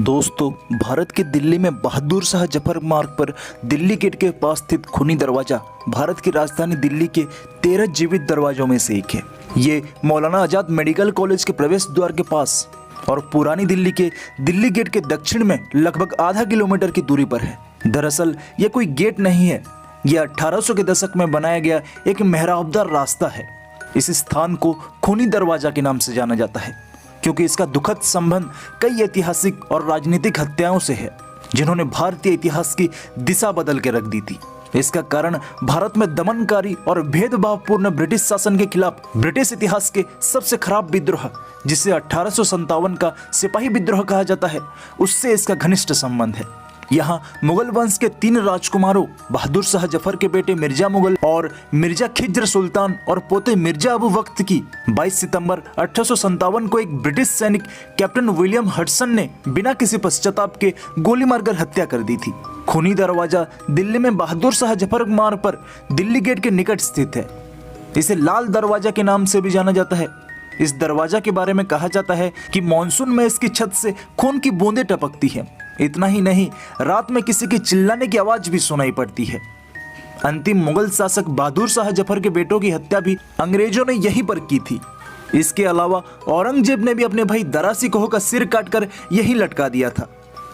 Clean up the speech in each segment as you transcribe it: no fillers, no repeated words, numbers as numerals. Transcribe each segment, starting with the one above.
दोस्तों, भारत के दिल्ली में बहादुर शाह जफर मार्ग पर दिल्ली गेट के पास स्थित खूनी दरवाजा भारत की राजधानी दिल्ली के 13 जीवित दरवाजों में से एक है। ये मौलाना आजाद मेडिकल कॉलेज के प्रवेश द्वार के पास और पुरानी दिल्ली के दिल्ली गेट के दक्षिण में लगभग आधा किलोमीटर की दूरी पर है। दरअसल ये कोई गेट नहीं है, यह 1800 के दशक में बनाया गया एक मेहराबदार रास्ता है। इस स्थान को खूनी दरवाजा के नाम से जाना जाता है क्योंकि इसका दुखद संबंध कई ऐतिहासिक और राजनीतिक हत्याओं से है जिन्होंने भारतीय इतिहास की दिशा बदल के रख दी थी। इसका कारण भारत में दमनकारी और भेदभावपूर्ण ब्रिटिश शासन के खिलाफ ब्रिटिश इतिहास के सबसे खराब विद्रोह, जिसे 1857 का सिपाही विद्रोह कहा जाता है, उससे इसका घनिष्ठ संबंध है। यहाँ मुगल वंश के 3 राजकुमारों बहादुर शाह जफर के बेटे मिर्जा मुगल और मिर्जा खिज्र सुल्तान और पोते मिर्जा अबू वक्त की 22 सितंबर 1857 को एक ब्रिटिश सैनिक कैप्टन विलियम हडसन ने बिना किसी पश्चाताप के गोली मारकर हत्या कर दी थी। खूनी दरवाजा दिल्ली में बहादुर शाह जफर मार्ग पर दिल्ली गेट के निकट स्थित है। इसे लाल दरवाजा के नाम से भी जाना जाता है। इस दरवाजा के बारे में कहा जाता है कि मॉनसून में इसकी छत से खून की बूंदें टपकती हैं। इतना ही नहीं, रात में किसी की चिल्लाने की आवाज भी सुनाई पड़ती है। अंतिम मुगल शासक बहादुर शाह जफर के बेटों की हत्या भी अंग्रेजों ने यहीं पर की थी। इसके अलावा औरंगजेब ने भी अपने भाई दरा सिकोह का सिर काटकर यहीं लटका दिया था।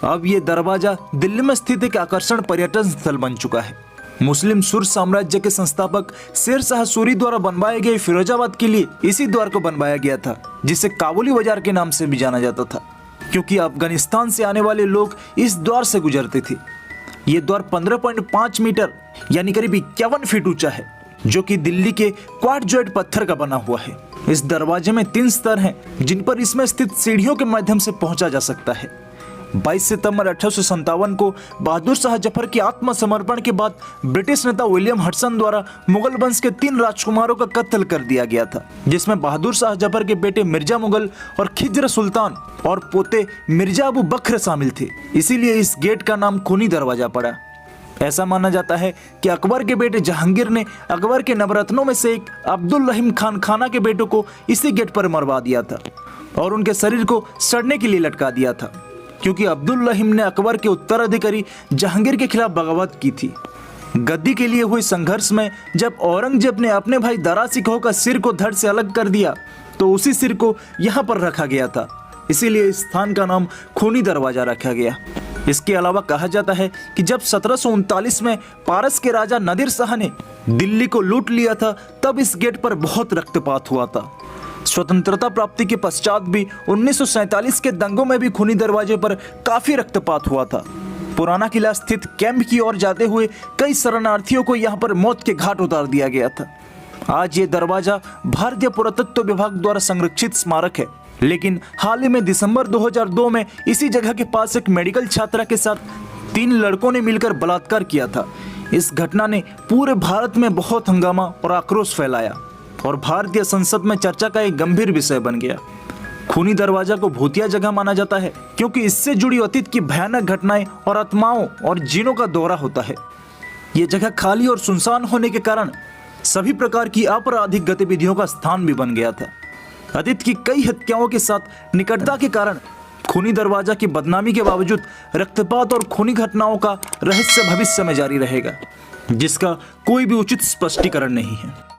अब ये दरवाजा दिल्ली में स्थित एक आकर्षण पर्यटन स्थल बन चुका है। मुस्लिम सुर साम्राज्य के संस्थापक शेर शाह सूरी द्वारा बनवाए गए फिरोजाबाद के लिए इसी द्वार को बनवाया गया था, जिसे काबुली बाजार के नाम से भी जाना जाता था क्योंकि अफगानिस्तान से आने वाले लोग इस द्वार से गुजरते थे। ये द्वार 15.5 मीटर यानी करीब 51 फीट ऊंचा है, जो कि दिल्ली के क्वार्ट्जोइट पत्थर का बना हुआ है। इस दरवाजे में 3 स्तर हैं जिन पर इसमें स्थित सीढ़ियों के माध्यम से पहुंचा जा सकता है। 22 सितंबर 1857 को बहादुर शाह जफर के आत्मसमर्पण के बाद ब्रिटिश नेता विलियम हडसन द्वारा मुगल वंश के 3 राजकुमारों का कत्ल कर दिया गया था, जिसमें बहादुर शाह जफर के बेटे मिर्जा मुगल और खिज्र सुल्तान और पोते मिर्जा अबू बकर शामिल थे। इसीलिए इस गेट का नाम खूनी दरवाजा पड़ा। ऐसा माना जाता है कि अकबर के बेटे जहांगीर ने अकबर के नवरत्नों में से एक अब्दुल रहीम खान खाना के बेटों को इसी गेट पर मरवा दिया था और उनके शरीर को सड़ने के लिए लटका दिया था, क्योंकि अब्दुल रहीम ने अकबर के उत्तराधिकारी जहांगीर के खिलाफ बगावत की थी। गद्दी के लिए हुए संघर्ष में जब औरंगजेब ने अपने भाई दरा सिकोह का सिर को धड़ से अलग कर दिया तो उसी सिर को यहाँ पर रखा गया था। इसीलिए इस स्थान का नाम खूनी दरवाजा रखा गया। इसके अलावा कहा जाता है कि जब 1739 में पारस के राजा नादिर शाह ने दिल्ली को लूट लिया था, तब इस गेट पर बहुत रक्तपात हुआ था। स्वतंत्रता प्राप्ति के पश्चात भी 1947 के दंगों में भी खूनी दरवाजे पर काफी रक्तपात हुआ था। पुराना किला स्थित कैंप की ओर जाते हुए कई शरणार्थियों को यहाँ पर मौत के घाट उतार दिया गया था। आज ये दरवाजा भारतीय पुरातत्व विभाग द्वारा संरक्षित स्मारक है, लेकिन हाल ही में दिसंबर 2002 में इसी जगह के पास एक मेडिकल छात्रा के साथ 3 लड़कों ने मिलकर बलात्कार किया था। इस घटना ने पूरे भारत में बहुत हंगामा और आक्रोश फैलाया और भारतीय संसद में चर्चा का एक गंभीर विषय बन गया। खूनी दरवाजा को भूतिया जगह माना जाता है क्योंकि इससे जुड़ी अतीत की भयानक घटनाएं और आत्माओं और जीनों का दौरा होता है। ये जगह खाली और सुनसान होने के कारण सभी प्रकार की आपराधिक गतिविधियों का स्थान भी बन गया था। अतीत की कई हत्याओं के साथ निकटता के कारण खूनी दरवाजा की बदनामी के बावजूद रक्तपात और खूनी घटनाओं का रहस्य भविष्य में जारी रहेगा, जिसका कोई भी उचित स्पष्टीकरण नहीं है।